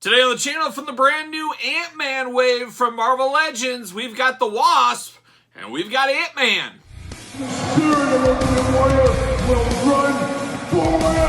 Today on the channel, from the brand new Ant-Man wave from Marvel Legends, we've got the Wasp, and we've got Ant-Man. The spirit of Olympian Warrior will run forever!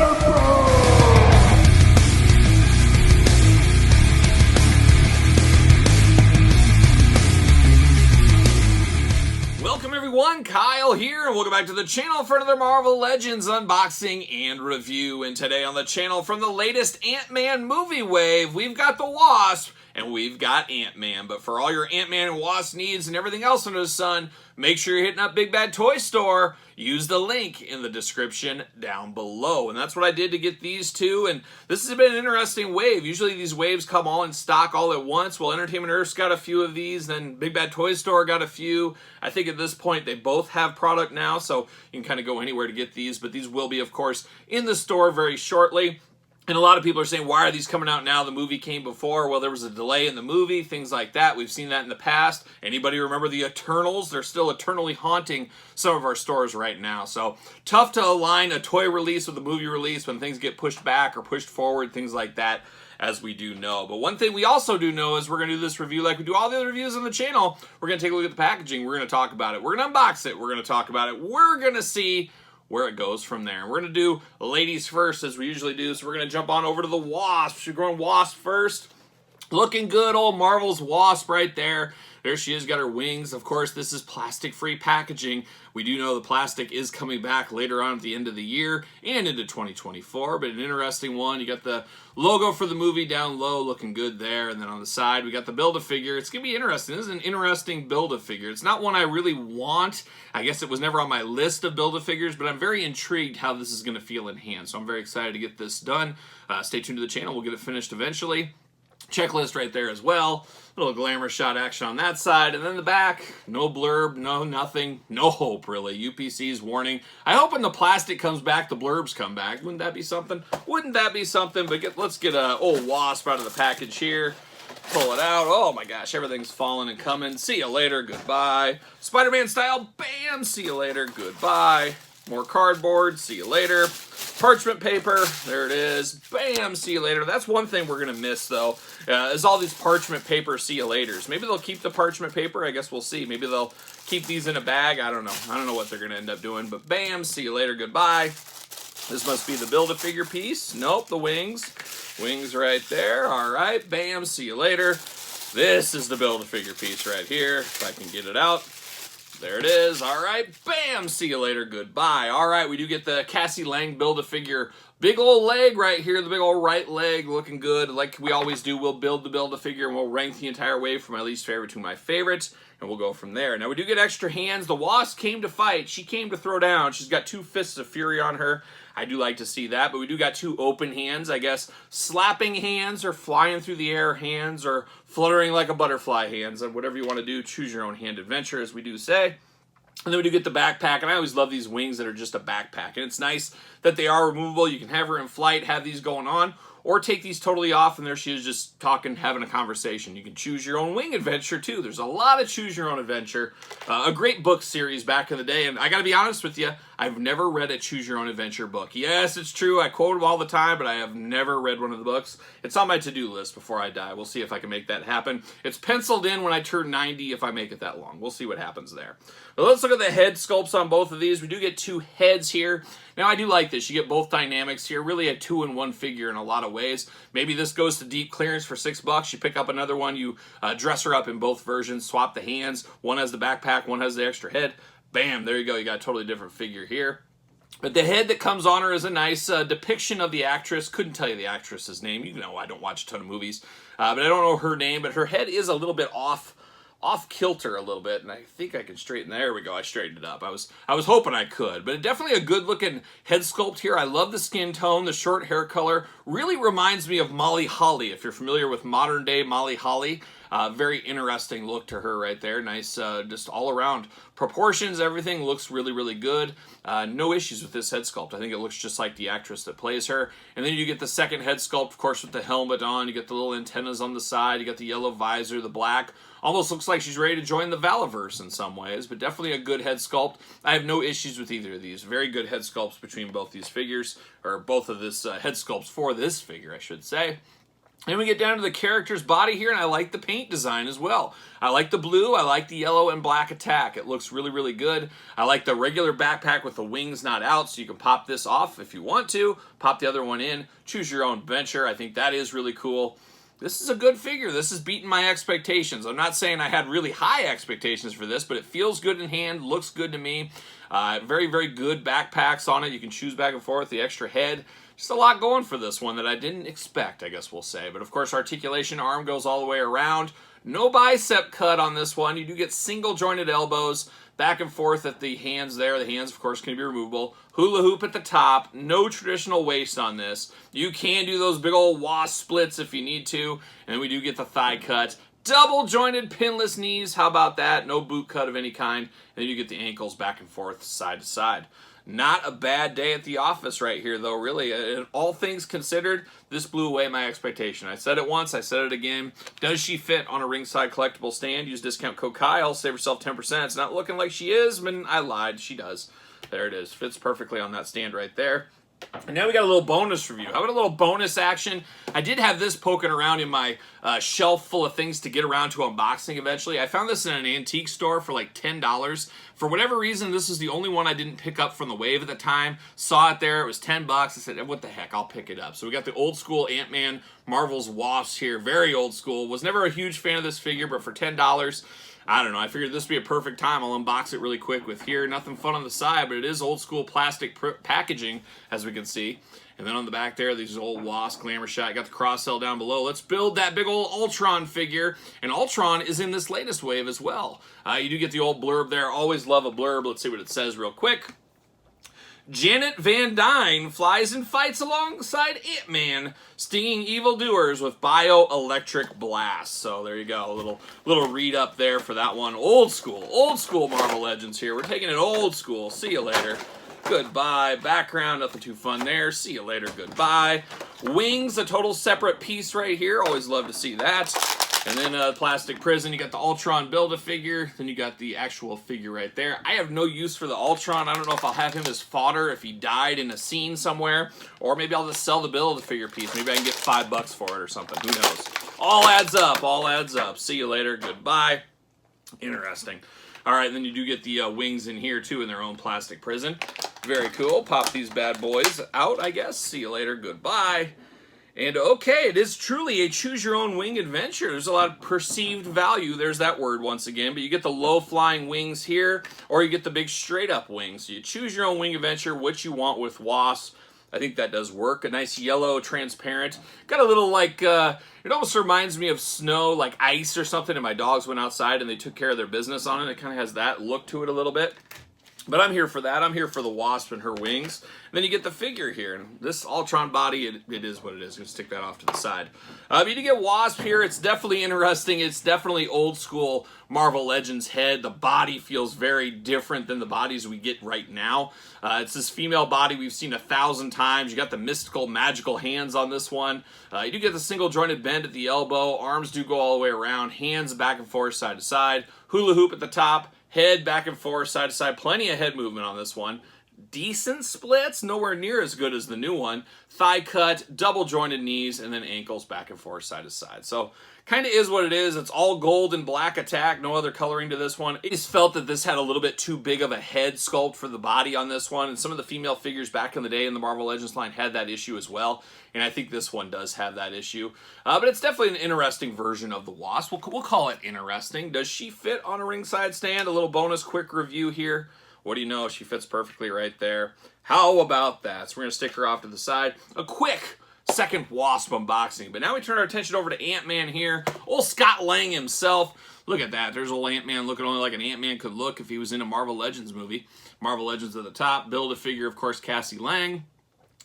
Welcome everyone, Kyle here, and welcome back to the channel for another Marvel Legends unboxing and review. And today on the channel, from the latest Ant-Man movie wave, we've got the Wasp, and we've got Ant-Man. But for all your Ant-Man and Wasp needs and everything else under the sun, make sure you're hitting up Big Bad Toy Store. Use the link in the description down below. And that's what I did to get these two. And this has been an interesting wave. Usually these waves come all in stock all at once. Well, Entertainment Earth's got a few of these. Then Big Bad Toy Store got a few. I think at this point they both have product now, so you can kind of go anywhere to get these. But these will be, of course, in the store very shortly. And a lot of people are saying, why are these coming out now? The movie came before. Well, there was a delay in the movie, things like that. We've seen that in the past. Anybody remember the Eternals? They're still eternally haunting some of our stores right now. So tough to align a toy release with a movie release when things get pushed back or pushed forward, things like that, as we do know. But one thing we also do know is we're going to do this review like we do all the other reviews on the channel. We're going to take a look at the packaging. We're going to talk about it. We're going to unbox it. We're going to talk about it. We're going to see where it goes from there. We're going to do ladies first, as we usually do. So we're going to jump on over to the Wasp. We're going Wasp first. Looking good, old Marvel's Wasp right there. There she is, got her wings. Of course, this is plastic-free packaging. We do know the plastic is coming back later on at the end of the year and into 2024, but an interesting one. You got the logo for the movie down low, looking good there. And then on the side, we got the Build-A-Figure. It's going to be interesting. This is an interesting Build-A-Figure. It's not one I really want. I guess it was never on my list of Build-A-Figures, but I'm very intrigued how this is going to feel in hand. So I'm very excited to get this done. Stay tuned to the channel. We'll get it finished eventually. Checklist right there as well. Little glamour shot action on that side. And then the back, no blurb, no nothing, no hope really. UPC's warning. I hope when the plastic comes back, the blurbs come back. Wouldn't that be something? Wouldn't that be something? But let's get a old Wasp out of the package here. Pull it out. Oh my gosh, everything's falling and coming. See you later, goodbye. Spider-Man style, bam, see you later, goodbye. More cardboard, see you later. Parchment paper, there it is. Bam, see you later. That's one thing we're going to miss, though, is all these parchment paper see you laters. Maybe they'll keep the parchment paper. I guess we'll see. Maybe they'll keep these in a bag. I don't know. I don't know what they're going to end up doing. But bam, see you later, goodbye. This must be the Build-A-Figure piece. Nope, the wings. Wings right there. All right, bam, see you later. This is the Build-A-Figure piece right here, if I can get it out. There it is. All right. Bam. See you later. Goodbye. All right. We do get the Cassie Lang Build-A-Figure. Big old leg right here. The big old right leg looking good. Like we always do, we'll build the Build-A-Figure and we'll rank the entire wave from my least favorite to my favorites. And we'll go from there. Now, we do get extra hands. The Wasp came to fight. She came to throw down. She's got two fists of fury on her. I do like to see that. But we do got two open hands, I guess. Slapping hands or flying through the air hands or fluttering like a butterfly hands. And whatever you want to do, choose your own hand adventure, as we do say. And then we do get the backpack, and I always love these wings that are just a backpack. And it's nice that they are removable. You can have her in flight, have these going on, or take these totally off, and there she is just talking, having a conversation. You can choose your own wing adventure, too. There's a lot of choose your own adventure. A great book series back in the day, and I gotta be honest with you, I've never read a choose your own adventure book. Yes, it's true, I quote them all the time, but I have never read one of the books. It's on my to-do list before I die. We'll see if I can make that happen. It's penciled in when I turn 90 if I make it that long. We'll see what happens there. But let's look at the head sculpts on both of these. We do get two heads here. Now, I do like this. You get both dynamics here. Really a two-in-one figure in a lot of ways. Maybe this goes to deep clearance for $6. You pick up another one. You dress her up in both versions. Swap the hands. One has the backpack. One has the extra head. Bam, there you go. You got a totally different figure here. But the head that comes on her is a nice depiction of the actress. Couldn't tell you the actress's name. You know, I don't watch a ton of movies. But I don't know her name. But her head is a little bit off kilter a little bit, and I think I can straighten. There we go. I straightened it up. I was hoping I could, but definitely a good looking head sculpt here. I love the skin tone, the short hair color. Really reminds me of Molly Holly, if you're familiar with modern day Molly Holly. Very interesting look to her right there. Nice, just all around proportions. Everything looks really, really good. No issues with this head sculpt. I think it looks just like the actress that plays her. And then you get the second head sculpt, of course, with the helmet on. You get the little antennas on the side. You got the yellow visor, the black. Almost looks like she's ready to join the Valaverse in some ways, but definitely a good head sculpt. I have no issues with either of these. Very good head sculpts between both these figures, or both of this head sculpts for this figure, I should say. Then we get down to the character's body here, and I like the paint design as well. I like the blue, I like the yellow and black attack. It looks really, really good. I like the regular backpack with the wings not out, so you can pop this off if you want to, pop the other one in, choose your own adventure. I think that is really cool. This is a good figure. This is beating my expectations. I'm not saying I had really high expectations for this, but it feels good in hand, looks good to me. Very, very good backpacks on it. You can choose back and forth, the extra head. Just a lot going for this one that I didn't expect, I guess we'll say. But of course, articulation, arm goes all the way around. No bicep cut on this one. You do get single jointed elbows, back and forth at the hands there. The hands, of course, can be removable. Hula hoop at the top. No traditional waist on this. You can do those big old Wasp splits if you need to. And we do get the thigh cut. Double jointed pinless knees. How about that? No boot cut of any kind. And then you get the ankles back and forth, side to side. Not a bad day at the office right here, though, really. All things considered, this blew away my expectation. I said it once, I said it again. Does she fit on a ringside collectible stand? Use discount code Kyle, save yourself 10%. It's not looking like she is, but I lied. She does. There it is. Fits perfectly on that stand right there. And now we got a little bonus review. How about a little bonus action? I did have this poking around in my shelf full of things to get around to unboxing eventually. I found this in an antique store for like $10. For whatever reason, this is the only one I didn't pick up from the wave at the time. Saw it there. It was $10. I said, what the heck? I'll pick it up. So we got the old school Ant-Man Marvel's Wasp here. Very old school. Was never a huge fan of this figure, but for $10, I don't know. I figured this would be a perfect time. I'll unbox it really quick with here. Nothing fun on the side, but it is old school plastic packaging, as we can see. And then on the back there, these old Wasp glamour shot. Got the cross cell down below. Let's build that big old Ultron figure. And Ultron is in this latest wave as well. You do get the old blurb there. Always love a blurb. Let's see what it says real quick. Janet Van Dyne flies and fights alongside Ant-Man, stinging evildoers with bioelectric blasts. So there you go, a little read up there for that one. Old school Marvel Legends here. We're taking it old school. See you later. Goodbye. Background, nothing too fun there. See you later. Goodbye. Wings, a total separate piece right here. Always love to see that. And then plastic prison, you got the Ultron Build-A-Figure, then you got the actual figure right there. I have no use for the Ultron. I don't know if I'll have him as fodder if he died in a scene somewhere, or maybe I'll just sell the Build-A-Figure piece. Maybe I can get $5 for it or something. Who knows? All adds up. All adds up. See you later. Goodbye. Interesting. All right, and then you do get the wings in here, too, in their own plastic prison. Very cool. Pop these bad boys out, I guess. See you later. Goodbye. And okay, it is truly a choose-your-own-wing adventure. There's a lot of perceived value. There's that word once again. But you get the low-flying wings here, or you get the big straight-up wings. So you choose your own wing adventure, what you want with Wasp. I think that does work. A nice yellow, transparent. Got a little, like, it almost reminds me of snow, like ice or something. And my dogs went outside and they took care of their business on it. It kind of has that look to it a little bit. But I'm here for that. I'm here for the Wasp and her wings. And then you get the figure here. And this Ultron body, it is what it is. I'm going to stick that off to the side. You do get Wasp here. It's definitely interesting. It's definitely old school Marvel Legends head. The body feels very different than the bodies we get right now. It's this female body we've seen 1,000 times. You got the mystical, magical hands on this one. You do get the single jointed bend at the elbow. Arms do go all the way around. Hands back and forth, side to side. Hula hoop at the top. Head back and forth, side to side. Plenty of head movement on this one. Decent splits, nowhere near as good as the new one. Thigh cut, double jointed knees, and then ankles back and forth, side to side. So kind of is what it is. It's all gold and black attack, no other coloring to this one. I just felt that this had a little bit too big of a head sculpt for the body on this one, and some of the female figures back in the day in the Marvel Legends line had that issue as well, and I think this one does have that issue. But it's definitely an interesting version of the Wasp. We'll call it interesting. Does she fit on a ringside stand? A little bonus quick review here. What do you know? She fits perfectly right there. How about that? So we're going to stick her off to the side. A quick second Wasp unboxing. But now we turn our attention over to Ant-Man here. Old Scott Lang himself. Look at that. There's old Ant-Man looking only like an Ant-Man could look if he was in a Marvel Legends movie. Marvel Legends at the top. Build-A-Figure, of course, Cassie Lang.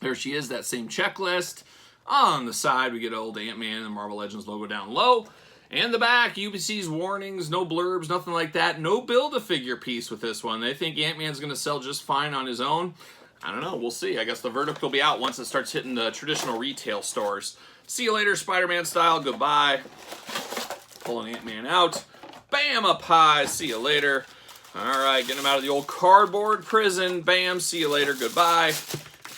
There she is, that same checklist. On the side, we get old Ant-Man and the Marvel Legends logo down low. And the back, UBC's warnings, no blurbs, nothing like that. No Build-A-Figure piece with this one. They think Ant-Man's going to sell just fine on his own. I don't know. We'll see. I guess the verdict will be out once it starts hitting the traditional retail stores. See you later, Spider-Man style. Goodbye. Pulling Ant-Man out. Bam, up high. See you later. All right, getting him out of the old cardboard prison. Bam, see you later. Goodbye.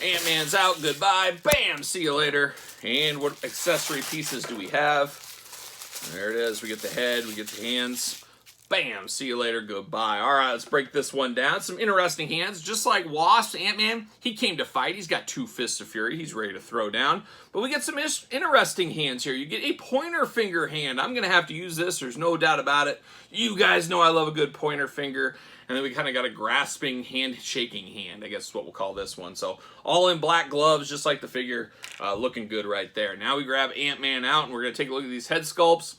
Ant-Man's out. Goodbye. Bam. See you later. And what accessory pieces do we have? There it is. We get the head. We get the hands. Bam. See you later. Goodbye. All right, let's break this one down. Some interesting hands. Just like Wasp, Ant-Man, he came to fight. He's got 2 fists of fury. He's ready to throw down. But we get some interesting hands here. You get a pointer finger hand. I'm going to have to use this. There's no doubt about it. You guys know I love a good pointer finger. And then we kind of got a grasping, hand-shaking hand, I guess is what we'll call this one. So all in black gloves, just like the figure, looking good right there. Now we grab Ant-Man out, and we're going to take a look at these head sculpts.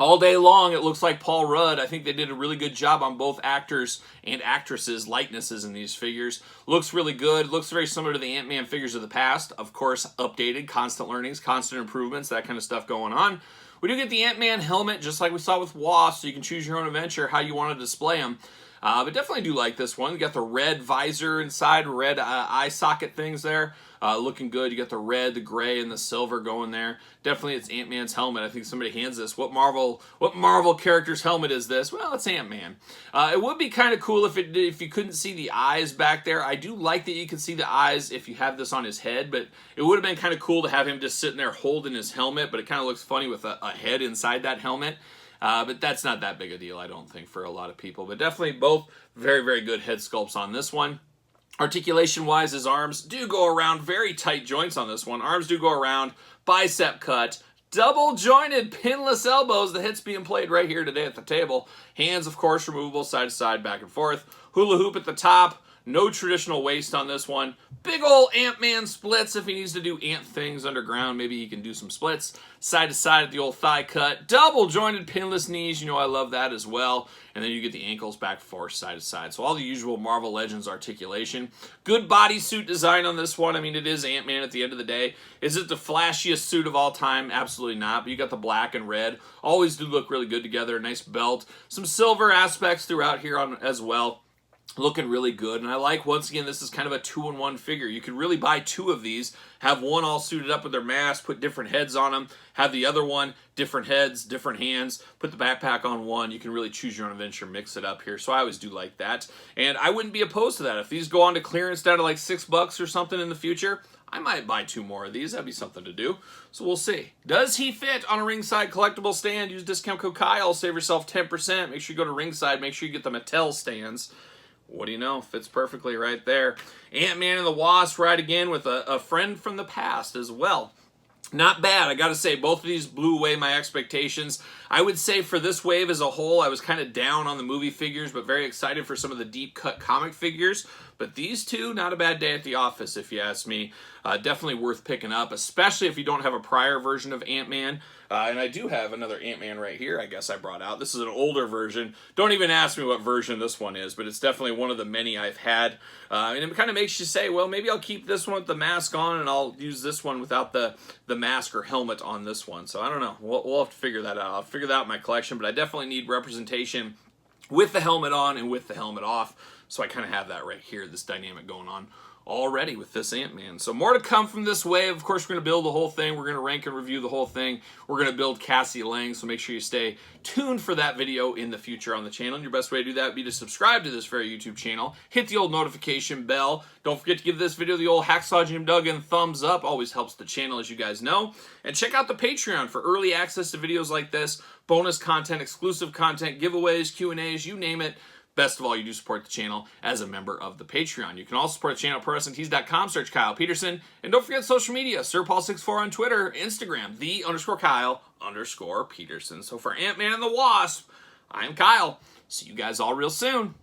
All day long, it looks like Paul Rudd. I think they did a really good job on both actors and actresses' likenesses in these figures. Looks really good. Looks very similar to the Ant-Man figures of the past. Of course, updated, constant learnings, constant improvements, that kind of stuff going on. We do get the Ant-Man helmet, just like we saw with Wasp, so you can choose your own adventure how you want to display them. But definitely do like this one. You got the red visor inside, red eye socket things there. Looking good. You got the red, the gray, and the silver going there. Definitely it's Ant-Man's helmet. I think somebody hands this. What Marvel character's helmet is this? Well, it's Ant-Man. It would be kind of cool if you couldn't see the eyes back there. I do like that you can see the eyes if you have this on his head, but it would have been kind of cool to have him just sitting there holding his helmet, but it kind of looks funny with a head inside that helmet. But that's not that big a deal, I don't think, for a lot of people. But definitely both very, very good head sculpts on this one. Articulation-wise, his arms do go around, very tight joints on this one. Arms do go around, bicep cut, double-jointed pinless elbows. The hit's being played right here today at the table. Hands, of course, removable side to side, back and forth. Hula hoop at the top. No traditional waist on this one. Big ol' Ant-Man splits if he needs to do ant things underground. Maybe he can do some splits. Side to side at the old thigh cut. Double jointed pinless knees. You know I love that as well. And then you get the ankles back forth side to side. So all the usual Marvel Legends articulation. Good bodysuit design on this one. I mean, it is Ant-Man at the end of the day. Is it the flashiest suit of all time? Absolutely not. But you got the black and red. Always do look really good together. Nice belt. Some silver aspects throughout here on as well. Looking really good, and I like, once again, this is kind of a 2-in-1 figure. You could really buy 2 of these, have one all suited up with their mask, put different heads on them, have the other one, different heads, different hands, put the backpack on one. You can really choose your own adventure, mix it up here, so I always do like that. And I wouldn't be opposed to that. If these go on to clearance down to like $6 or something in the future, I might buy 2 more of these. That'd be something to do. So we'll see. Does he fit on a Ringside collectible stand? Use discount code Kyle, save yourself 10%. Make sure you go to Ringside, make sure you get the Mattel stands. What do you know? Fits perfectly right there. Ant-Man and the Wasp ride again with a friend from the past as well. Not bad. I got to say, both of these blew away my expectations. I would say for this wave as a whole, I was kind of down on the movie figures, but very excited for some of the deep-cut comic figures. But these two, not a bad day at the office, if you ask me. Definitely worth picking up, especially if you don't have a prior version of Ant-Man. And I do have another Ant-Man right here, I guess I brought out. This is an older version. Don't even ask me what version this one is, but it's definitely one of the many I've had. And it kind of makes you say, well, maybe I'll keep this one with the mask on, and I'll use this one without the mask or helmet on this one. So I don't know. We'll have to figure that out. I'll figure that out in my collection, but I definitely need representation with the helmet on and with the helmet off. So I kind of have that right here, this dynamic going on already with this Ant-Man. So more to come from this wave. Of course, we're going to build the whole thing. We're going to rank and review the whole thing. We're going to build Cassie Lang, so make sure you stay tuned for that video in the future on the channel. And your best way to do that would be to subscribe to this very YouTube channel. Hit the old notification bell. Don't forget to give this video the old Hacksaw Jim Duggan thumbs up. Always helps the channel, as you guys know. And check out the Patreon for early access to videos like this, bonus content, exclusive content, giveaways, Q&As, you name it. Best of all, you do support the channel as a member of the Patreon. You can also support the channel at ProWrestlingTees.com, search Kyle Peterson. And don't forget social media, SirPaul64 on Twitter, Instagram, _Kyle_Peterson. So for Ant-Man and the Wasp, I'm Kyle. See you guys all real soon.